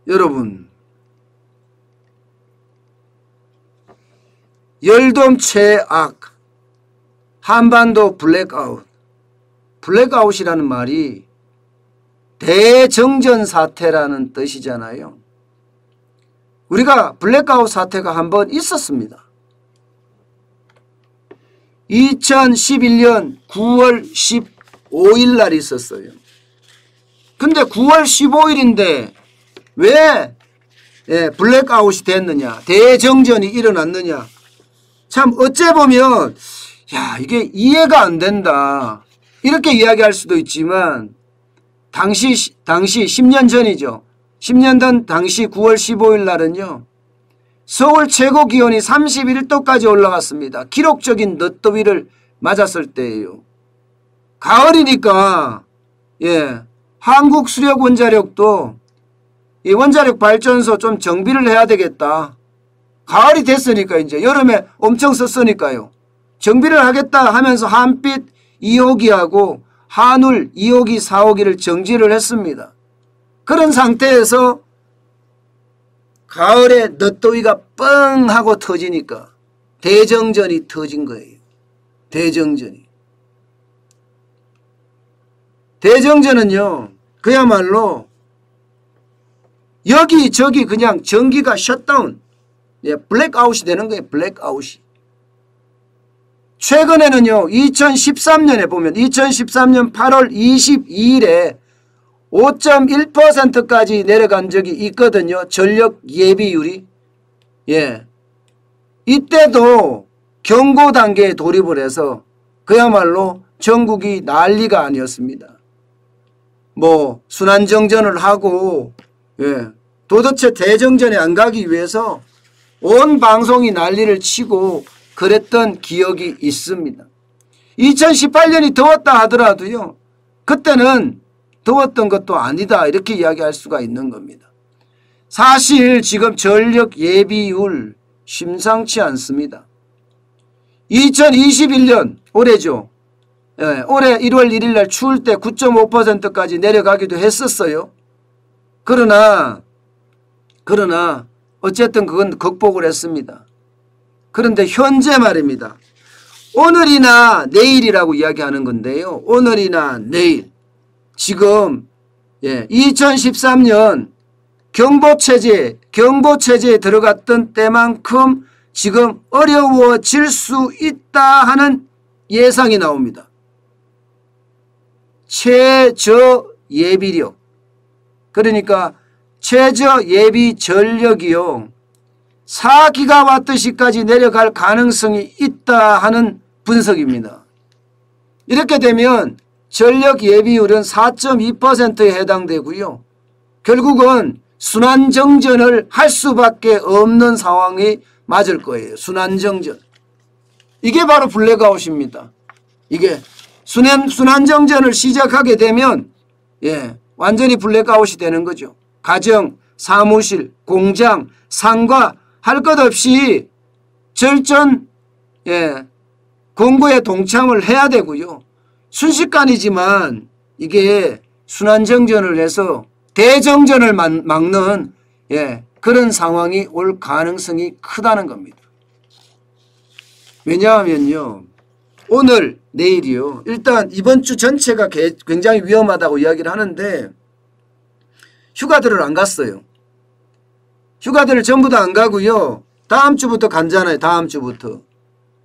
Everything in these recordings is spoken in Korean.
여러분, 열돔 최악, 한반도 블랙아웃. 블랙아웃이라는 말이 대정전 사태라는 뜻이잖아요. 우리가 블랙아웃 사태가 한번 있었습니다. 2011년 9월 15일 날 있었어요. 근데 9월 15일인데 왜 블랙아웃이 됐느냐, 대정전이 일어났느냐. 참 어째 보면 야, 이게 이해가 안 된다 이렇게 이야기할 수도 있지만 당시 10년 전이죠. 10년 전 당시 9월 15일 날은요, 서울 최고 기온이 31도까지 올라갔습니다. 기록적인 늦더위를 맞았을 때예요. 가을이니까 한국수력원자력도 이 원자력 발전소 좀 정비를 해야 되겠다. 가을이 됐으니까 이제 여름에 엄청 썼으니까요. 정비를 하겠다 하면서 한빛 2호기하고 한울 2호기 4호기를 정지를 했습니다. 그런 상태에서 가을에 늦더위가 뻥 하고 터지니까 대정전이 터진 거예요. 대정전이. 대정전은요, 그야말로 여기저기 그냥 전기가 셧다운, 블랙아웃이 되는 거예요. 블랙아웃이. 최근에는요, 2013년에 보면 2013년 8월 22일에 5.1%까지 내려간 적이 있거든요. 전력 예비율이. 이때도 경고 단계에 돌입을 해서 그야말로 전국이 난리가 아니었습니다. 뭐 순환정전을 하고 도대체 대정전에 안 가기 위해서 온 방송이 난리를 치고 그랬던 기억이 있습니다. 2018년이 더웠다 하더라도요, 그때는 더웠던 것도 아니다 이렇게 이야기할 수가 있는 겁니다. 사실 지금 전력 예비율 심상치 않습니다. 2021년 올해죠. 올해 1월 1일 날 추울 때 9.5%까지 내려가기도 했었어요. 그러나 어쨌든 그건 극복을 했습니다. 그런데 현재 말입니다. 오늘이나 내일이라고 이야기하는 건데요. 오늘이나 내일. 지금 2013년 경보체제에 들어갔던 때만큼 지금 어려워질 수 있다 하는 예상이 나옵니다. 최저 예비력, 그러니까 최저 예비 전력이요, 4기가와트시까지 내려갈 가능성이 있다 하는 분석입니다. 이렇게 되면 전력 예비율은 4.2%에 해당되고요. 결국은 순환정전을 할 수밖에 없는 상황이 맞을 거예요. 순환정전. 이게 바로 블랙아웃입니다. 이게 순환정전을 시작하게 되면 완전히 블랙아웃이 되는 거죠. 가정, 사무실, 공장, 상가 할 것 없이 절전 공고에 동참을 해야 되고요. 순식간이지만 이게 순환정전을 해서 대정전을 막는 그런 상황이 올 가능성이 크다는 겁니다. 왜냐하면요, 오늘 내일이요, 일단 이번 주 전체가 굉장히 위험하다고 이야기를 하는데 휴가들을 안 갔어요. 휴가들을 전부 다 안 가고요, 다음 주부터 간잖아요. 다음 주부터.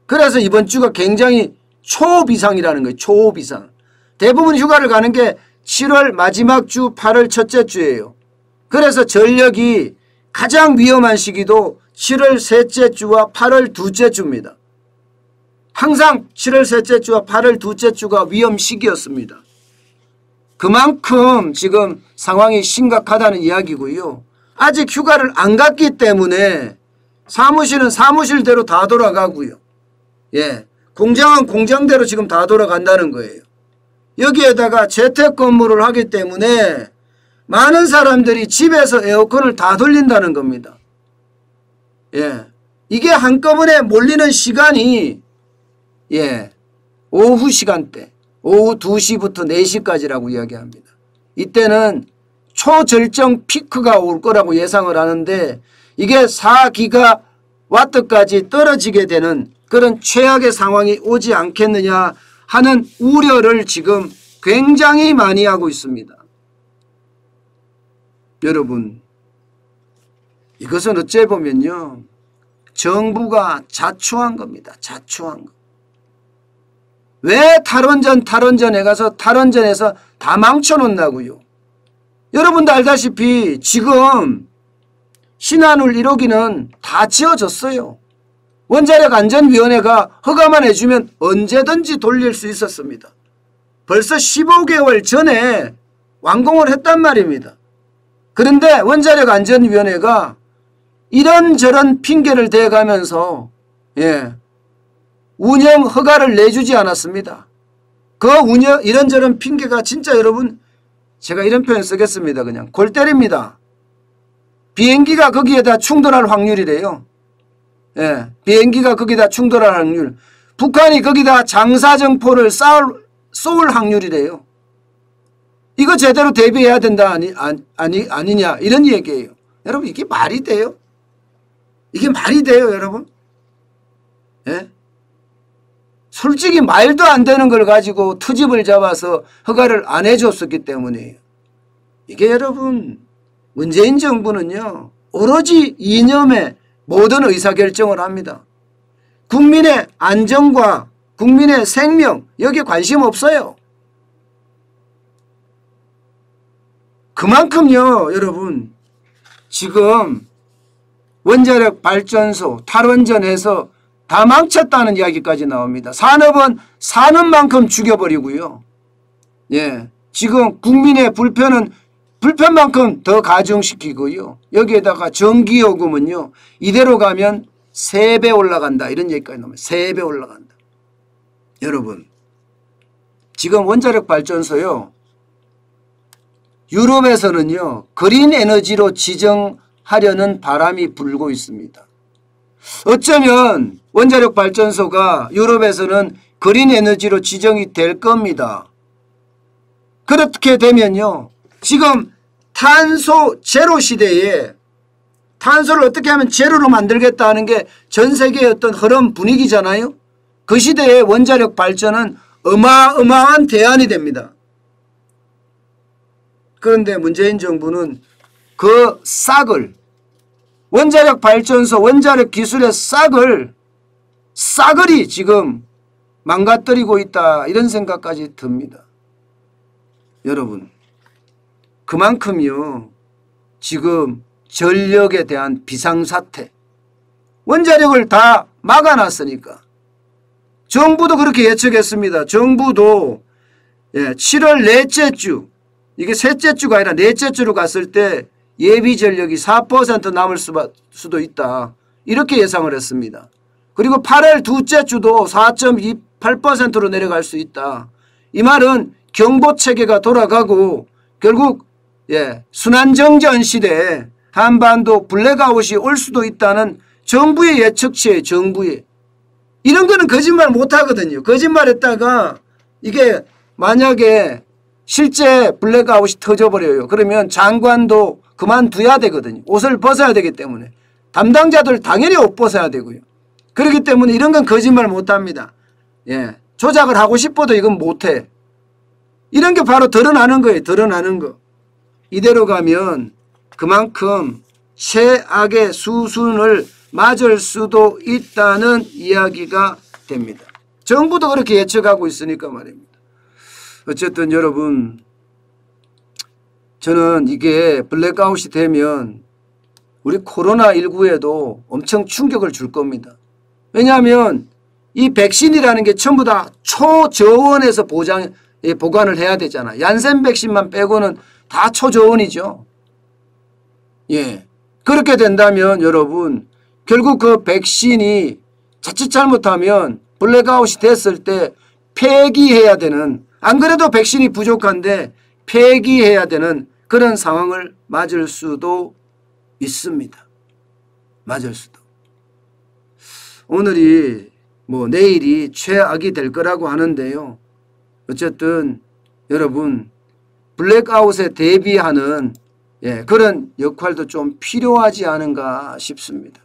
그래서 이번 주가 굉장히 초비상이라는 거예요. 초비상. 대부분 휴가를 가는 게 7월 마지막 주, 8월 첫째 주예요. 그래서 전력이 가장 위험한 시기도 7월 셋째 주와 8월 둘째 주입니다. 항상 7월 셋째 주와 8월 둘째 주가 위험 시기였습니다. 그만큼 지금 상황이 심각하다는 이야기고요. 아직 휴가를 안 갔기 때문에 사무실은 사무실대로 다 돌아가고요. 공장은 공장대로 지금 다 돌아간다는 거예요. 여기에다가 재택근무를 하기 때문에 많은 사람들이 집에서 에어컨을 다 돌린다는 겁니다. 이게 한꺼번에 몰리는 시간이 오후 시간대, 오후 2시부터 4시까지라고 이야기합니다. 이때는 초절정 피크가 올 거라고 예상을 하는데 이게 4기가와트까지 떨어지게 되는 그런 최악의 상황이 오지 않겠느냐 하는 우려를 지금 굉장히 많이 하고 있습니다. 여러분, 이것은 어째 보면요, 정부가 자초한 겁니다. 자초한 거. 왜 탈원전에 가서 탈원전에서 다 망쳐놓는다고요. 여러분도 알다시피 지금 신한울 1호기는 다 지어졌어요. 원자력안전위원회가 허가만 해주면 언제든지 돌릴 수 있었습니다. 벌써 15개월 전에 완공을 했단 말입니다. 그런데 원자력안전위원회가 이런저런 핑계를 대가면서 운영 허가를 내주지 않았습니다. 이런저런 핑계가 진짜 여러분, 제가 이런 표현 쓰겠습니다. 그냥 골 때립니다. 비행기가 거기에다 충돌할 확률이래요. 비행기가 거기다 충돌할 확률. 북한이 거기다 장사정포를 쏠 확률이래요. 이거 제대로 대비해야 된다 아니냐 이런 얘기예요. 여러분, 이게 말이 돼요? 이게 말이 돼요, 여러분? 솔직히 말도 안 되는 걸 가지고 트집을 잡아서 허가를 안 해줬었기 때문이에요. 이게 여러분, 문재인 정부는요, 오로지 이념에 모든 의사결정을 합니다. 국민의 안전과 국민의 생명, 여기에 관심 없어요. 그만큼요, 여러분, 지금 원자력 발전소 탈원전에서 다 망쳤다는 이야기까지 나옵니다. 산업은 사는 만큼 죽여버리고요. 지금 국민의 불편만큼 더 가중시키고요. 여기에다가 전기요금은요, 이대로 가면 3배 올라간다 이런 얘기까지 나옵니다. 3배 올라간다. 여러분, 지금 원자력 발전소요, 유럽에서는요 그린 에너지로 지정하려는 바람이 불고 있습니다. 어쩌면 원자력 발전소가 유럽에서는 그린 에너지로 지정이 될 겁니다. 그렇게 되면요, 지금 탄소 제로 시대에 탄소를 어떻게 하면 제로로 만들겠다 하는 게 전 세계의 어떤 흐름 분위기잖아요. 그 시대에 원자력 발전은 어마어마한 대안이 됩니다. 그런데 문재인 정부는 그 싹을, 원자력 발전소 원자력 기술의 싹을 지금 망가뜨리고 있다 이런 생각까지 듭니다. 여러분, 그만큼요 지금 전력에 대한 비상사태, 원자력을 다 막아놨으니까 정부도 그렇게 예측했습니다. 정부도 7월 넷째 주, 이게 셋째 주가 아니라 넷째 주로 갔을 때 예비 전력이 4% 남을 수도 있다 이렇게 예상을 했습니다. 그리고 8월 둘째 주도 4.28%로 내려갈 수 있다. 이 말은 경보체계가 돌아가고 결국 순환정전 시대에 한반도 블랙아웃이 올 수도 있다는 정부의 예측치에 정부의 이런 거는 거짓말 못하거든요. 거짓말했다가 이게 만약에 실제 블랙아웃이 터져버려요. 그러면 장관도 그만둬야 되거든요. 옷을 벗어야 되기 때문에 담당자들 당연히 옷 벗어야 되고요. 그렇기 때문에 이런 건 거짓말 못합니다. 조작을 하고 싶어도 이건 못해. 이런 게 바로 드러나는 거예요. 드러나는 거. 이대로 가면 그만큼 최악의 수순을 맞을 수도 있다는 이야기가 됩니다. 정부도 그렇게 예측하고 있으니까 말입니다. 어쨌든 여러분, 저는 이게 블랙아웃이 되면 우리 코로나19에도 엄청 충격을 줄 겁니다. 왜냐하면 이 백신이라는 게 전부 다 초저온에서 보관을 해야 되잖아. 얀센 백신만 빼고는 다 초저온이죠. 그렇게 된다면 여러분, 결국 그 백신이 자칫 잘못하면 블랙아웃이 됐을 때 폐기해야 되는, 안 그래도 백신이 부족한데 폐기해야 되는 그런 상황을 맞을 수도 있습니다. 맞을 수도. 오늘이 내일이 최악이 될 거라고 하는데요. 어쨌든 여러분, 블랙아웃에 대비하는 예, 그런 역할도 좀 필요하지 않은가 싶습니다.